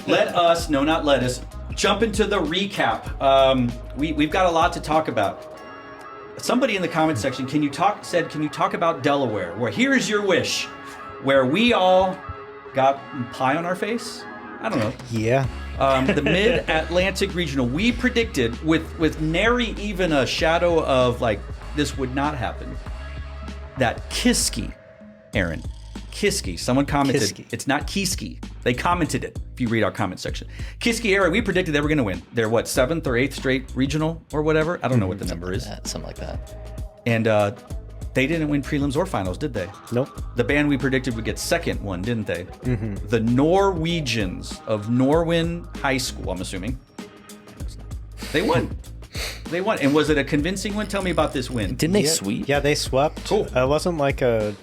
Let us, no, not let us, jump into the recap. We've got a lot to talk about. Somebody in the comment section, can you talk about Delaware? Where here's your wish, where we all got pie on our face? I don't know. Yeah. The Mid-Atlantic Regional, we predicted with nary even a shadow of like this would not happen, that Kiski, Aaron, Kiski, someone commented, Kiski. It's not Kiski. They commented it if you read our comment section. Kiski area, we predicted they were going to win. They're what, 7th or 8th straight regional or whatever? I don't know what the number is. Something like that. And they didn't win prelims or finals, did they? Nope. The band we predicted would get second one, didn't they? Mm-hmm. The Norwegians of Norwin High School, I'm assuming. They won. They won. And was it a convincing one? Tell me about this win. Didn't they sweep? Yeah, they swept. Cool. It wasn't like a,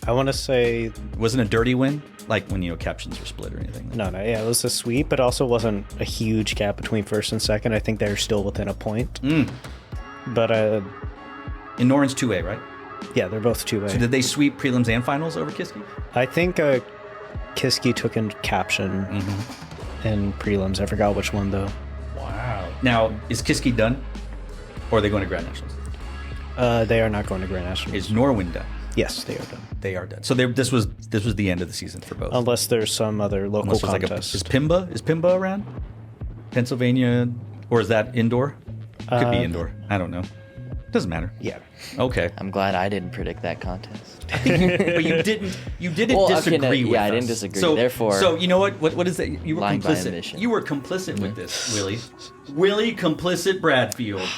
I want to say... Wasn't a dirty win? Like when, captions were split or anything? No, yeah, it was a sweep, but also wasn't a huge gap between first and second. I think they're still within a point. But... In Norrin's 2A, right? Yeah, they're both 2A. So did they sweep prelims and finals over Kiski? I think Kiski took in caption and prelims. I forgot which one, though. Wow. Now, is Kiski done? Or are they going to Grand Nationals? They are not going to Grand Nationals. Is Norwin done? Yes, they are done. They are done. So this was the end of the season for both. Unless there's some other local contest. Is Pimba around? Pennsylvania? Or is that indoor? Could be indoor. I don't know. Doesn't matter. Yeah. Okay. I'm glad I didn't predict that contest. But you didn't Well, disagree okay, with us. yeah, I didn't disagree. So, Therefore, so you know what is that? You were lying by complicit. omission. You were complicit with this, Willie. Willie complicit Bradfield.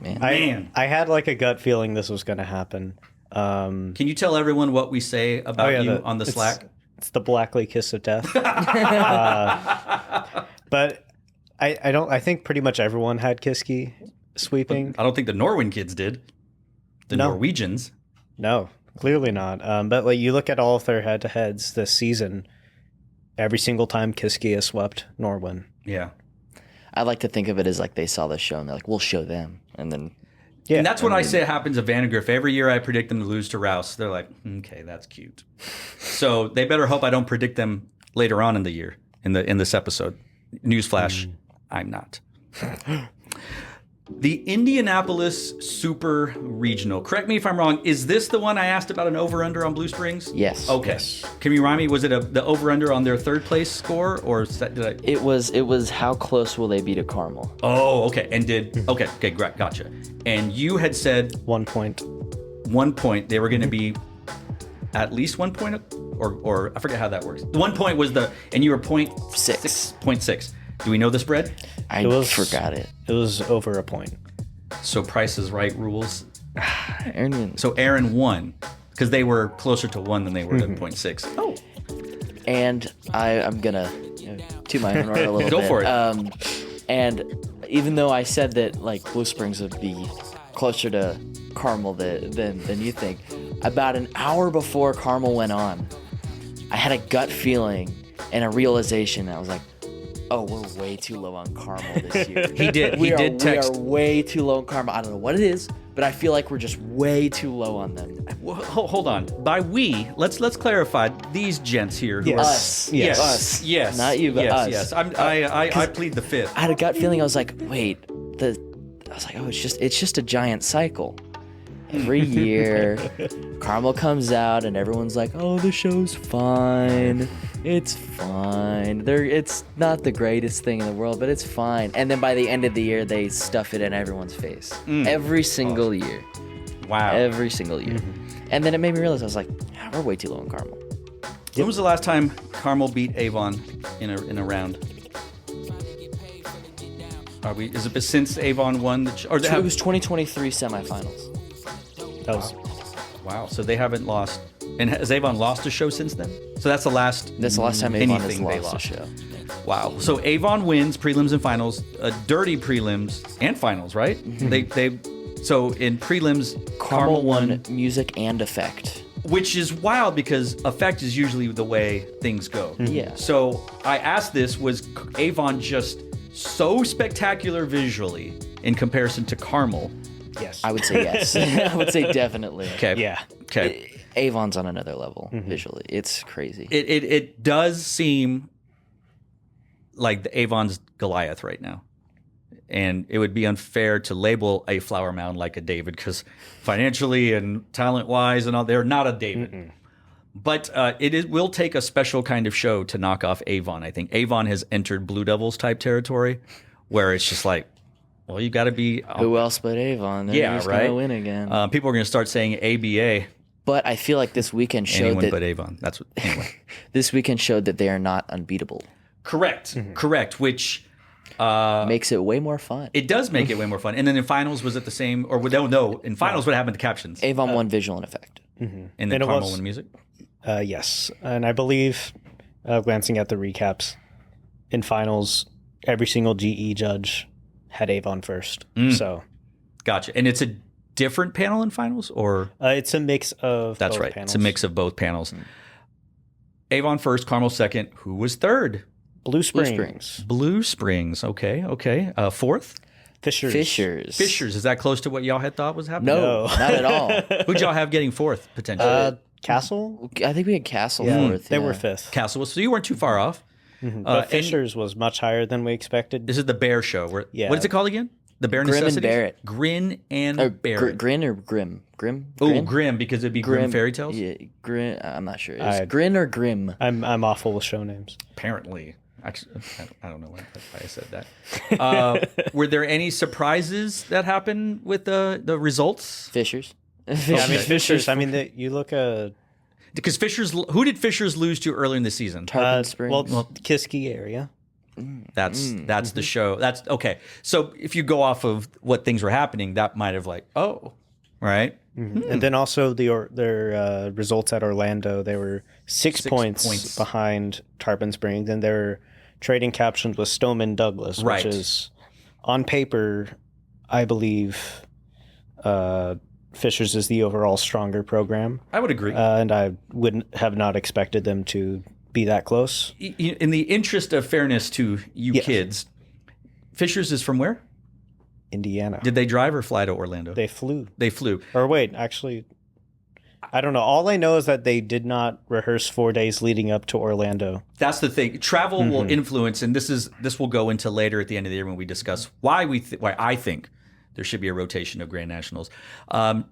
Man. I had like a gut feeling this was going to happen. Can you tell everyone what we say about you on the Slack? It's the Blackley kiss of death. But I think pretty much everyone had Kiski sweeping. I don't think the Norwin kids did. The Norwegians. No, clearly not. But like you look at all of their head-to-heads this season, every single time Kiski has swept Norwin. Yeah. I like to think of it as like they saw the show and they're like, we'll show them. And then... Yeah. And that's what I say happens at Vandergriff. Every year I predict them to lose to Rouse. They're like, okay, that's cute. So they better hope I don't predict them later on in the year, in this episode. Newsflash, I'm not. The Indianapolis Super Regional. Correct me if I'm wrong. Is this the one I asked about an over-under on Blue Springs? Yes. Okay. Yes. Can you remind me, was it the over-under on their third place score? Or did I... It was how close will they be to Carmel? Oh, okay. And okay, great, gotcha. And you had said 1 point. 1 point. They were going to be at least 1 point, or I forget how that works. 1 point was and you were 0.6. 0.6. Do we know the spread? I forgot it. It was over a point. So Price is Right rules. Aaron. So Aaron won because they were closer to 1 than they were to 0.6. Oh. And I'm going to toot my own horn a little bit. Go for it. And even though I said that like Blue Springs would be closer to Carmel than you think, about an hour before Carmel went on, I had a gut feeling and a realization. I was like, oh, we're way too low on Carmel this year. He did text. We are way too low on Carmel. I don't know what it is, but I feel like we're just way too low on them. Well, hold on. By we, let's clarify these gents here. Who Us. Yes. Us. Yes. Not you, but us. Yes. I plead the fifth. I had a gut feeling. I was like, wait. I was like, oh, it's just a giant cycle. Every year, Carmel comes out and everyone's like, oh, the show's fine. It's fine. It's not the greatest thing in the world, but it's fine. And then by the end of the year, they stuff it in everyone's face. Every single year. Wow. Every single year. And then it made me realize, I was like, we're way too low on Carmel. When was the last time Carmel beat Avon in a round? Is it since Avon won? It was 2023 semifinals. That was wow. So they haven't lost. And has Avon lost a show since then? So that's the last. That's the last time Avon has lost a show. Wow. So Avon wins prelims and finals, dirty prelims and finals, right? So in prelims, Carmel won music and effect. Which is wild because effect is usually the way things go. Yeah. So I asked this, was Avon just so spectacular visually in comparison to Carmel? yes. I would say yes. I would say definitely. Okay. Yeah. Okay. Avon's on another level visually. It's crazy. It does seem like the Avon's Goliath right now. And it would be unfair to label a Flower Mound like a David because financially and talent-wise and all, they're not a David. Mm-mm. But it will take a special kind of show to knock off Avon. I think Avon has entered Blue Devils type territory where it's just like, well, you got to be... Who else but Avon? They're just right. Gonna win again. People are going to start saying ABA. But I feel like this weekend showed Anyone that... but Avon. That's what... Anyway. This weekend showed that they are not unbeatable. Correct. Mm-hmm. Correct. Which... makes it way more fun. It does make it way more fun. And then in finals, was it the same? Or no. In finals, what happened to captions? Avon won visual and effect. Mm-hmm. And then Carmel won music? Yes. And I believe, glancing at the recaps, in finals, every single GE judge had Avon first. So, gotcha. And it's a different panel in finals, or it's a mix of. That's both right. panels. It's a mix of both panels. Avon first, Carmel second. Who was third? Blue Springs. Blue Springs. Okay. Fourth? Fishers. Is that close to what y'all had thought was happening? No, not at all. Who'd y'all have getting fourth potentially? Castle. I think we had Castle fourth. They were fifth. Castle was, so you weren't too far off. Mm-hmm. But Fishers was much higher than we expected. This is the Bear Show. What is it called again? The Bear Grim Necessities? and Barrett. Grin and Barrett. Grin or Grim? Grim? Oh, Grim, because it'd be Grim Fairy Tales? Yeah, Grin. I'm not sure. Is Grin or Grim? I'm awful with show names. Apparently. Actually, I don't know why I said that. Were there any surprises that happened with the results? Fishers. Yeah, I mean, Fishers. I mean, you look at... Because Fishers, who did Fishers lose to early in the season? Tarpon Springs. Well, Kiski area. That's the show. That's okay. So if you go off of what things were happening, that might have right. Mm-hmm. And then also their results at Orlando, they were six points behind Tarpon Springs, and their trading captions with Stoneman Douglas, which is on paper, I believe, Fishers is the overall stronger program. I would agree. And I wouldn't have not expected them to be that close. In the interest of fairness to you kids, Fishers is from where? Indiana. Did they drive or fly to Orlando? They flew. Or wait, actually, I don't know. All I know is that they did not rehearse 4 days leading up to Orlando. That's the thing. Travel will influence, and this will go into later at the end of the year when we discuss why I think there should be a rotation of Grand Nationals.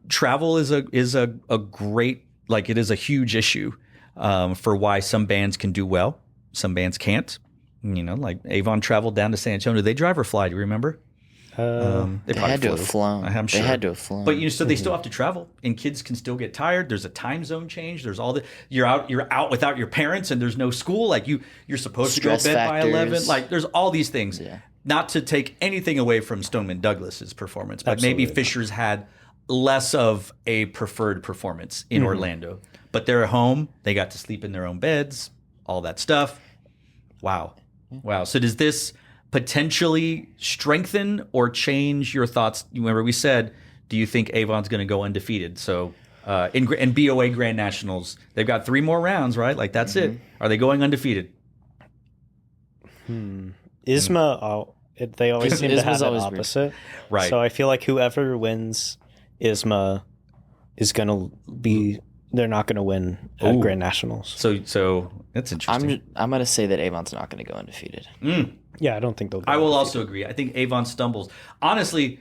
Travel is a great, it is a huge issue for why some bands can do well, some bands can't. Like Avon traveled down to San Antonio. Did they drive or fly? Do you remember? They had to have flown. I'm sure. They had to have flown. But so they still have to travel, and kids can still get tired. There's a time zone change. There's all the you're out without your parents, and there's no school. You're supposed to go to bed by 11. There's all these things. Yeah. Not to take anything away from Stoneman Douglas's performance, but maybe Fishers had less of a preferred performance in Orlando. But they're at home. They got to sleep in their own beds. All that stuff. Wow. So does this potentially strengthen or change your thoughts? Remember we said, do you think Avon's going to go undefeated? So in BOA Grand Nationals, they've got 3 more rounds, right? That's it. Are they going undefeated? ISMA, they always seem to have the opposite. Right. So I feel like whoever wins ISMA is going to be... They're not going to win at Grand Nationals. So that's interesting. I'm going to say that Avon's not going to go undefeated. Yeah, I don't think they'll go I will also agree. I think Avon stumbles. Honestly,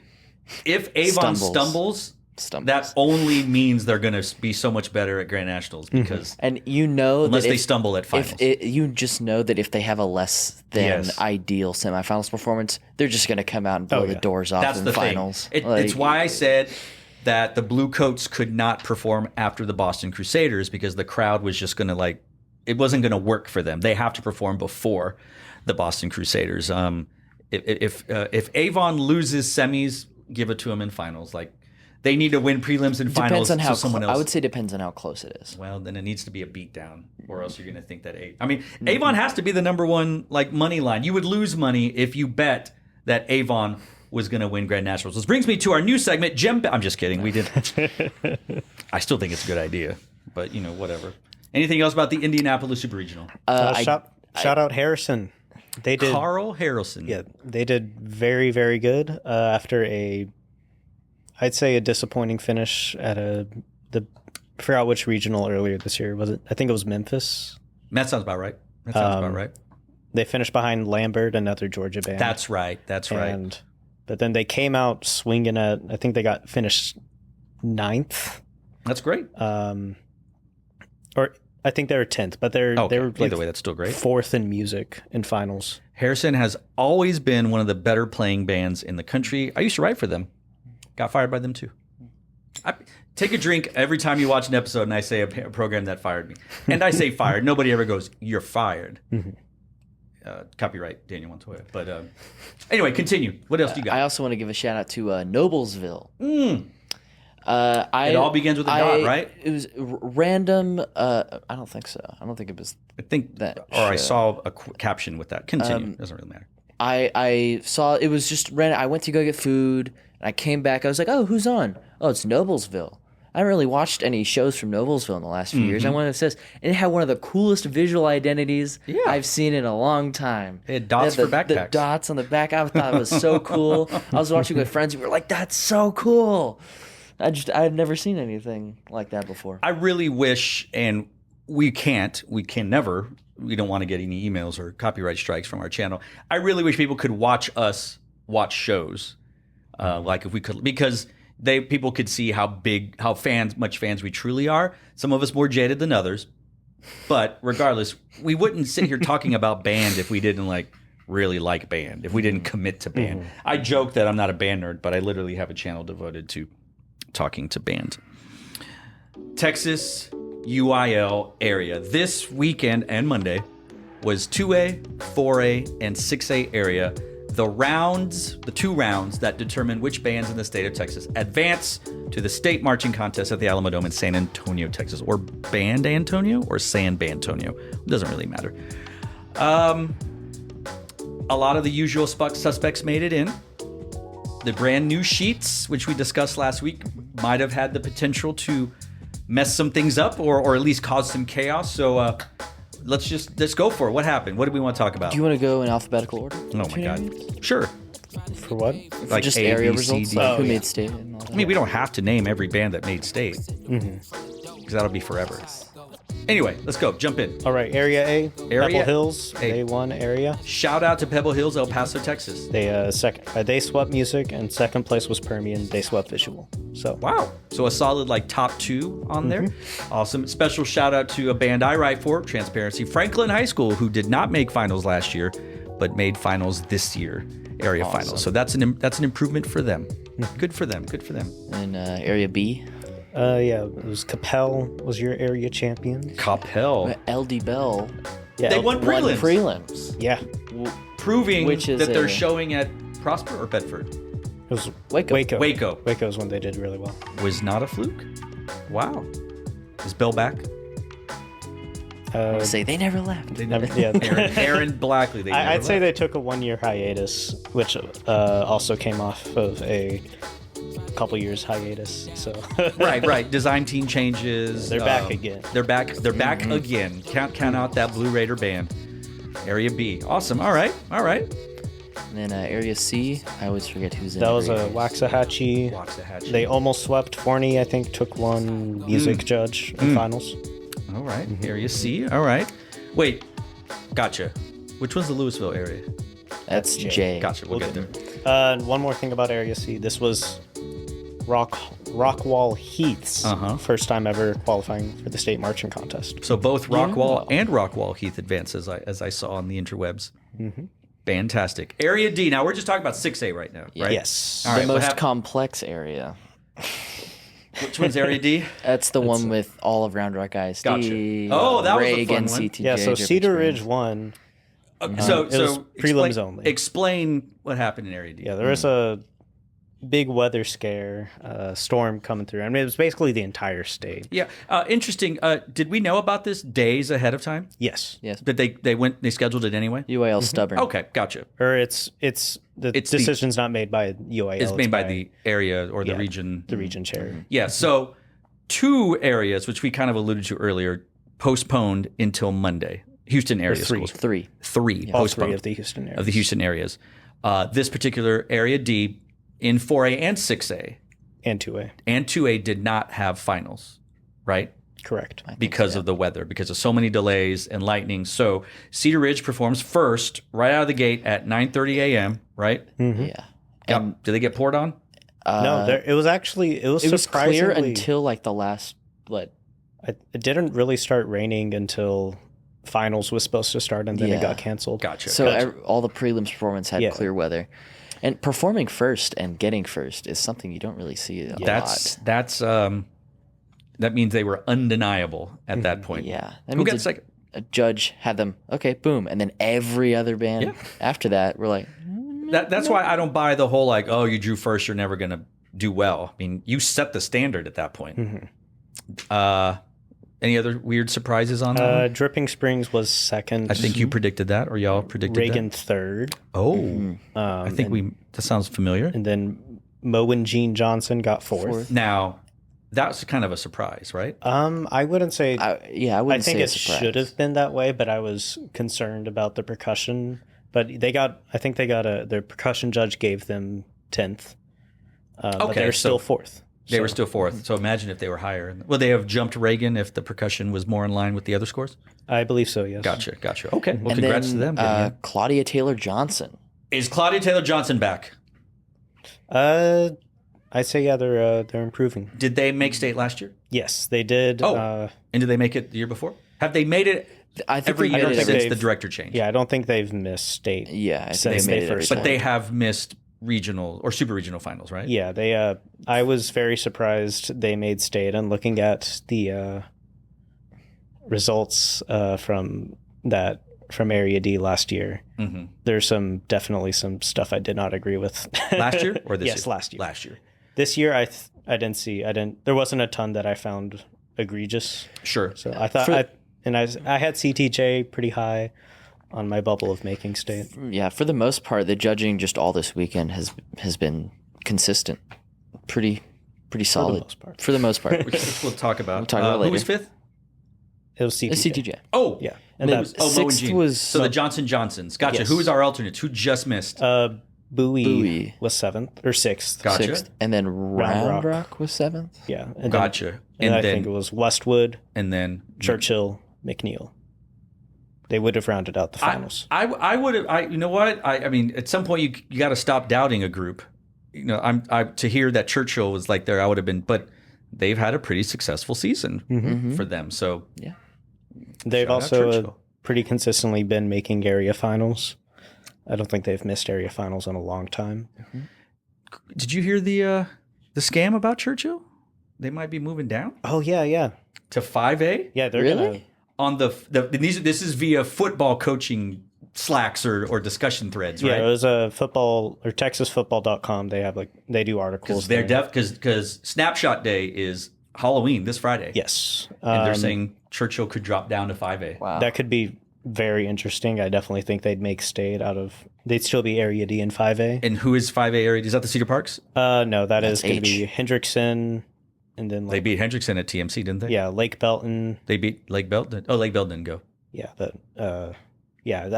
if Avon stumbles, that only means they're going to be so much better at Grand Nationals because and unless they stumble at finals. You just know that if they have a less than ideal semifinals performance, they're just going to come out and blow the doors off in the finals. It's why I said that the Blue Coats could not perform after the Boston Crusaders because the crowd was just going to it wasn't going to work for them. They have to perform before the Boston Crusaders. If Avon loses semis, give it to them in finals. They need to win prelims and finals. Depends on how someone else. I would say depends on how close it is. Well, then it needs to be a beatdown, or else you're going to think that Avon has to be the number one money line. You would lose money if you bet that Avon was going to win Grand Nationals. This brings me to our new segment, I'm just kidding. We did. I still think it's a good idea, but whatever. Anything else about the Indianapolis Super Regional? Shout out Harrison. They did Carl Harrelson. Yeah, they did very, very good after I'd say a disappointing finish at I forgot which regional earlier this year. Was it? I think it was Memphis. That sounds about right. They finished behind Lambert, another Georgia band. That's right. But then they came out swinging at, I think they finished 9th. That's great. Or I think they were 10th, but they were either way, that's still great. 4th in music in finals. Harrison has always been one of the better playing bands in the country. I used to write for them. Got fired by them too. Take a drink every time you watch an episode and I say a program that fired me. And I say fired. Nobody ever goes, "You're fired." Copyright Daniel Montoya. But anyway, continue. What else do you got? I also want to give a shout out to Noblesville. It all begins with a dot, right? It was random. I don't think so. I don't think it was. I think that. Or I saw a caption with that. Continue. Doesn't really matter. I saw it was just random. I went to go get food, and I came back. I was like, "Oh, who's on? Oh, it's Noblesville." I haven't really watched any shows from Noblesville in the last few years. I went and it says, and it had one of the coolest visual identities I've seen in a long time. It had dots for backpacks. The dots on the back. I thought it was so cool. I was watching with friends who were like, "That's so cool." I've never seen anything like that before. I really wish, and we can never, we don't want to get any emails or copyright strikes from our channel. I really wish people could watch us watch shows, like if we could, because people could see how much fans we truly are. Some of us more jaded than others, but regardless, we wouldn't sit here talking about band if we didn't really like band, if we didn't commit to band. I joke that I'm not a band nerd, but I literally have a channel devoted to talking to band. Texas UIL area. This weekend and Monday was 2A, 4A, and 6A area. The two rounds that determine which bands in the state of Texas advance to the state marching contest at the Alamodome in San Antonio, Texas. Or Band Antonio or San Bantonio. It doesn't really matter. A lot of the usual suspects made it in. The brand new sheets, which we discussed last week, might have had the potential to mess some things up or at least cause some chaos. So let's go for it. What happened? What do we want to talk about? Do you want to go in alphabeutical order? Oh my God. Sure. For what? Like just A, area B, C, results, D. like who made state and all that. I mean, we don't have to name every band that made state. Because that'll be forever. Anyway, let's go. Jump in. All right, Area A, Pebble Hills, A. they won area. Shout out to Pebble Hills, El Paso, Texas. They swept music, and second place was Permian. They swept visual. So wow, so a solid top 2 on there. Awesome. Special shout out to a band I write for, Transparency, Franklin High School, who did not make finals last year, but made finals this year, area finals. So that's an improvement for them. Good for them. Good for them. And Area B. It was Capel was your area champion. Capel. LD Bell. Yeah, they won prelims. Yeah, proving that they're showing at Prosper or Bedford. It was Waco. Waco is when they did really well. Was not a fluke. Wow. Is Bell back? Say they never left. Aaron Blackley. I'd say they took a 1-year hiatus, which also came off of a couple years hiatus. So right. Design team changes. They're back again. They're back again. Count out that Blue Raider band. Area B. Awesome. All right. And then Area C, I always forget who's in. That was Waxahachie. They almost swept. Forney, I think, took one music judge in finals. All right. Area C. All right. Wait. Gotcha. Which one's the Louisville area? That's J. Gotcha. We'll get there. One more thing about Area C. This was Rockwall Heath's first time ever qualifying for the state marching contest. So both Rockwall and Rockwall Heath advanced, as I saw on the interwebs. Fantastic. Area D. Now we're just talking about 6A right now, right? Yes. All right, the most complex area. Which one's Area D? That's the one with all of Round Rock ISD. Gotcha. Oh, that Reagan, was a fun one. CTJ, Yeah, so Cedar Ridge won. So prelims only. Explain what happened in Area D. Yeah, there was a big weather scare, storm coming through. I mean, it was basically the entire state. Yeah, interesting. Did we know about this days ahead of time? Yes. Did they scheduled it anyway? UIL stubborn. Okay, gotcha. Or it's decision's not made by UIL. It's made by the area or the region. The region chair. Yeah. So 2 areas, which we kind of alluded to earlier, postponed until Monday. Houston area schools. Three. All postponed 3 of the Houston areas. Of the Houston areas. This particular Area D in 4A and 6A and 2A. and 2A did not have finals, right? Correct. because of the weather, because of so many delays and lightning. So Cedar Ridge performs first right out of the gate at 9:30 a.m., right? Yeah. Did they get poured on? No, it was It was clear until like the last It didn't really start raining until finals was supposed to start, and then it got canceled. Gotcha. So all the prelims performance had clear weather, and performing first and getting first is something you don't really see a lot. That means they were undeniable at that point. Yeah, that Who means got second? a judge had them. Okay, boom, and then every other band after that were like. That's why I don't buy the whole like, oh, you drew first, you're never gonna do well. I mean, you set the standard at that point. Any other weird surprises on that? Dripping Springs was second. I think you predicted that, or y'all predicted Reagan that. third. Oh, I think that sounds familiar. And then Mo and Gene Johnson got fourth. Now, that's kind of a surprise, right? I wouldn't say. I wouldn't think say it should have been that way, but I was concerned about the percussion. But I think their percussion judge gave them 10th. But they're still fourth. They were still fourth. So imagine if they were higher. Would they have jumped Reagan if the percussion was more in line with the other scores? I believe so, yes. Gotcha. Okay. Well, and congrats then, to them. Claudia Taylor Johnson. Is Claudia Taylor Johnson back? I'd say, yeah, they're improving. Did they make state last year? Yes, they did. And did they make it the year before? Have they made it every year since the director changed? Yeah, I don't think they've missed state. Yeah, I think since they made they it first. But they have missed regional or super regional finals, right? Yeah, they. I was very surprised they made state, and looking at the results from Area D last year, there's definitely some stuff I did not agree with. Last year or this year? Yes, last year. Last year. This year, I didn't see. There wasn't a ton that I found egregious. Sure. So I thought, I had CTJ pretty high on my bubble of making state. Yeah, for the most part, the judging just all this weekend has been consistent, pretty solid. For the most part, which we'll talk about. We'll talk about later. Who was fifth? It was CTJ. CTJ. Oh, yeah. And then sixth was so the Johnsons. Gotcha. Yes. Who was our alternates? Who just missed? Bowie was seventh or sixth. Gotcha. Sixth, and then Round Rock was seventh. Yeah. And gotcha. And I think it was Westwood, and then Churchill, McNeil. They would have rounded out the finals. I would have. You know what? I mean, at some point you got to stop doubting a group. You know, to hear that Churchill was like there, I would have been. But they've had a pretty successful season for them. So yeah, they've also pretty consistently been making area finals. I don't think they've missed area finals in a long time. Did you hear the scam about Churchill? They might be moving down. Oh yeah. To 5A. Yeah, they're really. On this is via football coaching slacks or discussion threads, right? Yeah, it was a football or TexasFootball.com. They do articles. Because Snapshot Day is Halloween this Friday. Yes, and they're saying Churchill could drop down to 5A. Wow, that could be very interesting. I definitely think they'd make state out of. They'd still be Area D and 5A. And who is 5A area? Is that the Cedar Parks? No, that's going to be Hendrickson. And then they beat Hendrickson at TMC, didn't they? Yeah, Lake Belton. They beat Lake Belton. Oh, Lake Belton didn't go. Yeah, but I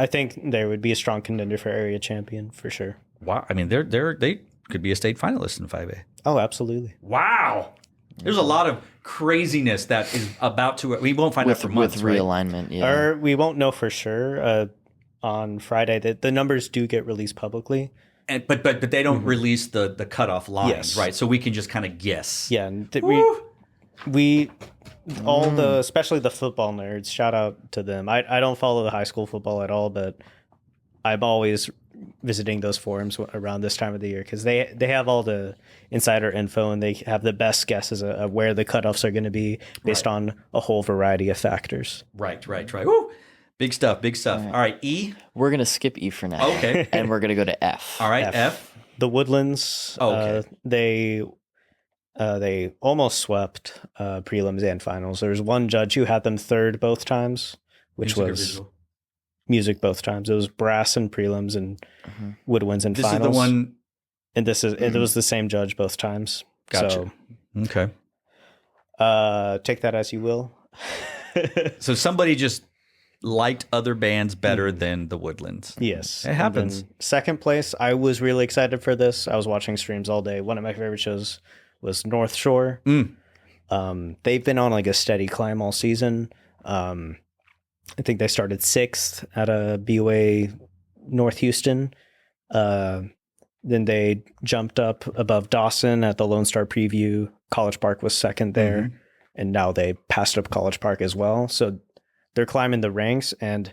think there would be a strong contender for area champion for sure. Wow, I mean they could be a state finalist in 5A. Oh, absolutely. Wow, there's a lot of craziness that is about to. We won't find out for months with realignment. Right? Yeah, or we won't know for sure on Friday. The numbers do get released publicly. But they don't release the cutoff lines, right? So we can just kind of guess. Yeah, and especially the football nerds. Shout out to them. I don't follow the high school football at all, but I'm always visiting those forums around this time of the year because they have all the insider info and they have the best guesses of where the cutoffs are going to be based on a whole variety of factors. Right. Woo! Big stuff. All right, E. We're gonna skip E for now. Okay. And we're gonna go to F. All right, F. The Woodlands. Okay. They almost swept prelims and finals. There was one judge who had them third both times, which was music both times. It was brass in prelims and woodwinds in finals. This is the one. And it was the same judge both times. Gotcha. So, okay. Take that as you will. So somebody just liked other bands better than the Woodlands. Yes. It happens. Second place, I was really excited for this. I was watching streams all day. One of my favorite shows was North Shore. They've been on like a steady climb all season. I think they started 6th at a BOA North Houston. Then they jumped up above Dawson at the Lone Star Preview. College Park was 2nd there. Mm-hmm. And now they passed up College Park as well. So they're climbing the ranks, and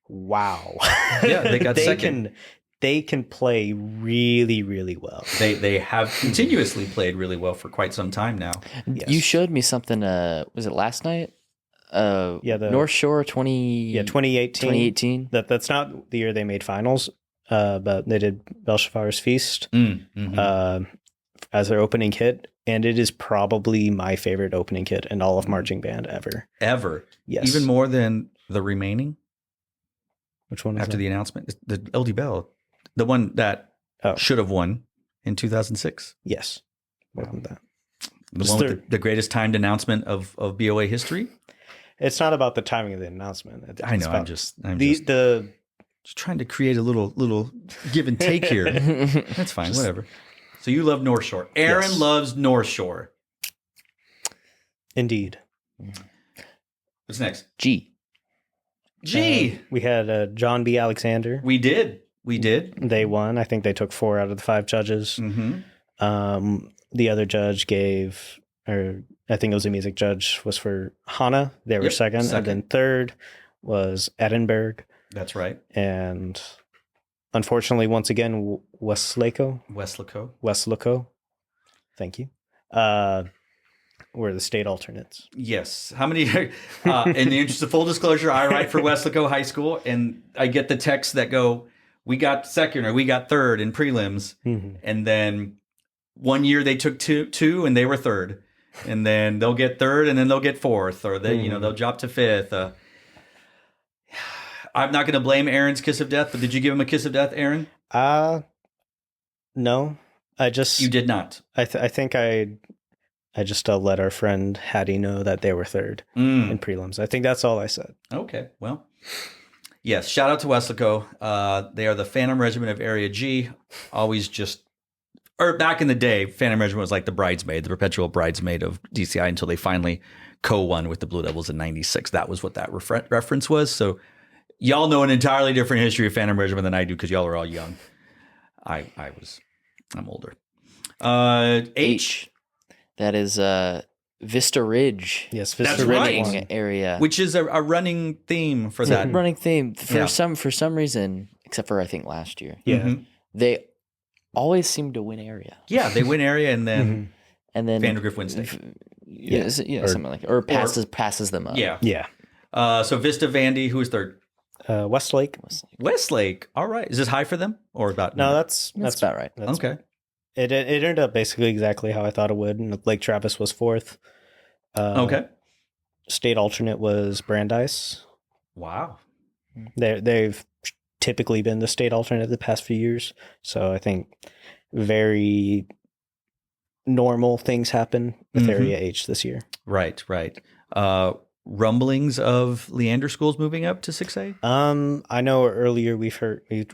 wow. Yeah, they got second. They can play really, really well. They have continuously played really well for quite some time now. Yes. You showed me something, was it last night? The North Shore 2018. That's not the year they made finals, but they did Belshazzar's Feast as their opening hit, and it is probably my favorite opening hit in all of marching band ever. Ever? Yes. Even more than the remaining? Which one? After the announcement, the LD Bell, the one that should have won in 2006. Yes, more than that. The one with the greatest timed announcement of BOA history. It's not about the timing of the announcement. I know. I'm just trying to create a little give and take here. That's fine. Whatever. So you love North Shore. Aaron loves North Shore. Indeed. What's next? G. We had John B. Alexander. We did. They won. I think they took 4 out of the 5 judges. Mm-hmm. The other judge I think it was a music judge, was for Hana. They were second. And then third was Edinburgh. That's right. And unfortunately, once again, Westlaco. Thank you. Were the state alternates. Yes. How many? In the interest of full disclosure, I write for Westlaco High School, and I get the texts that go, we got second or we got third in prelims. Mm-hmm. And then one year they took two and they were third. And then they'll get third and then they'll get fourth, or they'll drop to fifth. I'm not going to blame Aaron's kiss of death, but did you give him a kiss of death, Aaron? No. You did not. I think I just let our friend Hattie know that they were third in prelims. I think that's all I said. Okay. Well, yes. Shout out to Westlaco. They are the Phantom Regiment of Area G. Back in the day, Phantom Regiment was like the bridesmaid, the perpetual bridesmaid of DCI until they finally co-won with the Blue Devils in '96. That was what that reference was. So y'all know an entirely different history of Phantom Regiment than I do because y'all are all young. I'm older. H. That is Vista Ridge. Yes, Vista Ridge area, which is a running theme for that. Running theme for some reason, except for I think last year. Yeah, mm-hmm. They always seem to win area. Yeah, they win area and then mm-hmm. Vandergrift wins state. Something like that. Or passes them up. Yeah. So Vista Vandy, who is third? Westlake. All right. Is this high for them or about? No, that's about right. Okay. It ended up basically exactly how I thought it would. And Lake Travis was fourth. Okay. State alternate was Brandeis. Wow. They've typically been the state alternate the past few years. So I think very normal things happen with Area H this year. Right. Rumblings of Leander schools moving up to 6A? I know earlier we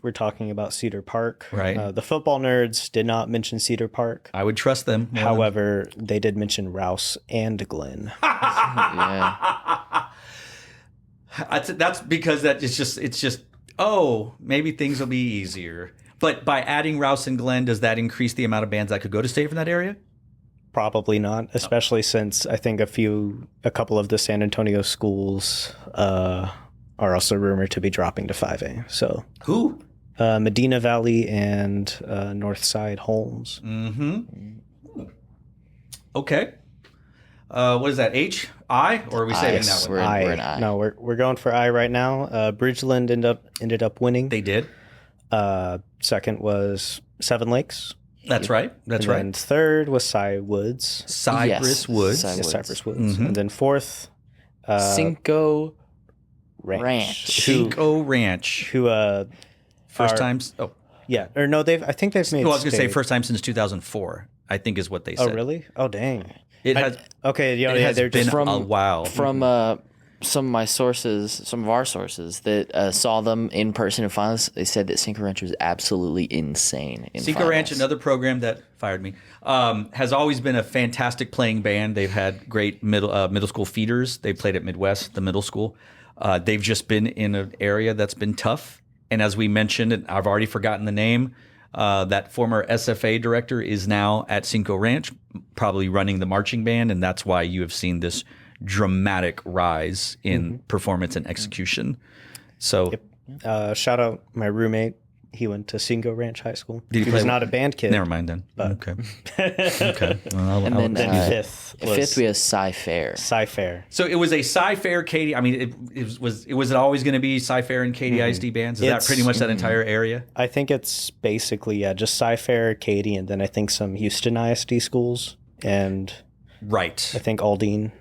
were talking about Cedar Park. Right. The football nerds did not mention Cedar Park. I would trust them. However, they did mention Rouse and Glenn. Yeah. That's because it's just maybe things will be easier. But by adding Rouse and Glenn, does that increase the amount of bands that could go to state from that area? Probably not, especially since I think a couple of the San Antonio schools are also rumored to be dropping to 5A. So who? Medina Valley and Northside Holmes. Mm-hmm. Okay. What is that? H? I? Or are we saving that one? We're an I. No, we're going for I right now. Bridgeland ended up winning. They did. Second was Seven Lakes. That's right. And third was Cypress Woods. Cypress Woods. Mm-hmm. And then fourth, Cinco Ranch. Cinco Ranch. Who first times? Oh, yeah. Or no, I think they've made. Well, I was going to say first time since 2004. I think is what they said. Oh, really? Oh, dang. It has. Okay. Yeah. They're just been a while. From some of our sources that saw them in person in finals, they said that Cinco Ranch was absolutely insane in Cinco finals. Ranch, another program that fired me, has always been a fantastic playing band. They've had great middle school feeders. They played at Midwest, the middle school. They've just been in an area that's been tough. And as we mentioned, and I've already forgotten the name, that former SFA director is now at Cinco Ranch, probably running the marching band, and that's why you have seen this dramatic rise in performance and execution. So, shout out my roommate. He went to Cinco Ranch High School. Did he was not a band kid. Never mind then. But Okay. Okay. Well, And then fifth we have Sci-Fair. Sci-Fair. So it was a Sci-Fair Katy. I mean, was it always going to be Sci-Fair and Katy ISD bands? Is that pretty much that entire area? I think it's basically just Sci-Fair, Katy, and then I think some Houston ISD schools, and Right. I think Aldine.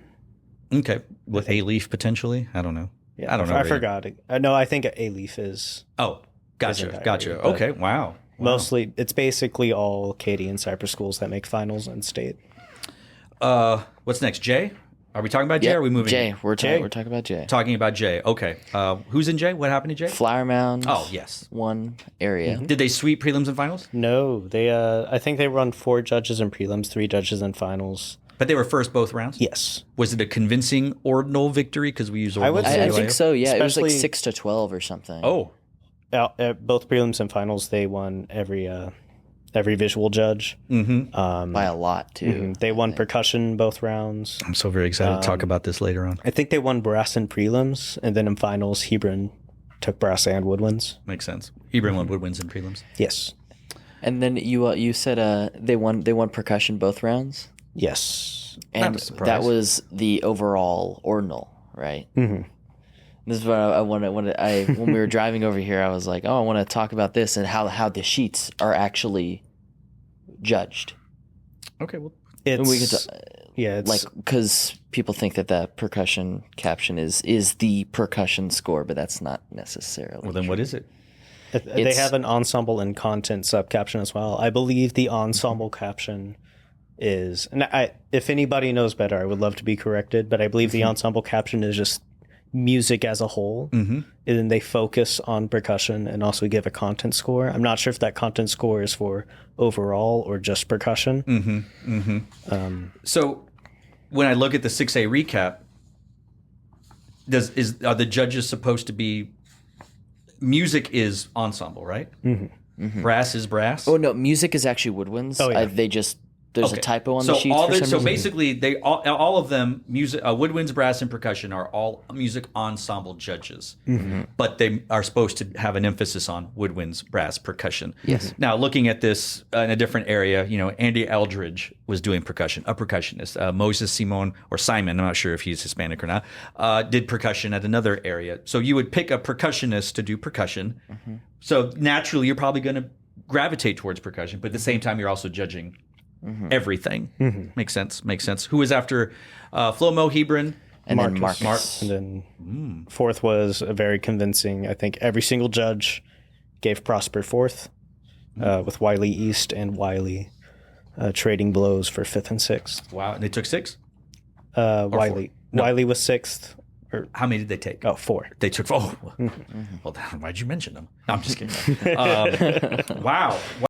Okay. With A-Leaf potentially? I don't know. Yeah, I don't know. I really. forgot. No, I think A-Leaf is Oh, gotcha. entirely, Gotcha. but Okay. Wow. mostly. It's basically all Katy and Cypress schools that make finals in state. What's next? Jay? Are we talking about Jay? Or are we moving? Jay. We're Jay. talking about Jay. Talking about Jay. Okay. Who's in Jay? What happened to Jay? Flower Mound. Oh, yes. One area. Did they sweep prelims and finals? No, they. I think they run 4 judges in prelims, 3 judges in finals. But they were first both rounds? Yes. Was it a convincing ordinal victory? Because we use ordinals. would in say I UIL. think so. Yeah, it was like Especially- 6-12 or something. Oh. At both prelims and finals, they won every visual judge. By a lot too. They won percussion both rounds. I'm so very excited to talk about this later on. I think they won brass in prelims, and then in finals, Hebron took brass and woodwinds. Makes sense. Hebron won woodwinds and prelims. Yes. And then you said they won percussion both rounds, Yes. and a surprise. that was the overall ordinal, right? Mm-hmm. This is what I wanted. When we were driving over here, I was like, oh, I want to talk about this and how the sheets are actually judged. Okay, well, It's And we could it's like because people think that the percussion caption is the percussion score, but that's not necessarily. well then what is it? they it's- have an ensemble and content sub caption as well. I believe the ensemble caption is, and if anybody knows better, I would love to be corrected, but I believe the ensemble caption is just music as a whole, and then they focus on percussion and also give a content score. I'm not sure if that content score is for overall or just percussion. So when I look at the 6A recap, are the judges supposed to be music is ensemble, right? Brass is brass. Oh no, music is actually woodwinds. Oh, yeah. There's a typo on the sheets. All for some so reason. basically, they all of them music, woodwinds, brass, and percussion are all music ensemble judges, but they are supposed to have an emphasis on woodwinds, brass, percussion. Yes. Now, looking at this in a different area, Andy Eldridge was doing percussion, a percussionist. Moses Simon or Simon, I'm not sure if he's Hispanic or not, did percussion at another area. So you would pick a percussionist to do percussion. So naturally, you're probably going to gravitate towards percussion, but at the same time, you're also judging everything. Makes sense. Who was after Flomo, Hebron, and then Marcus. Marcus. And then fourth was a very convincing. I think every single judge gave Prosper fourth, with Wiley East and Wiley trading blows for fifth and sixth. Wow, and they took 6? Wiley was sixth. How many did they take? 4. They took 4. Well, why'd you mention them? No, I'm just kidding. Wow.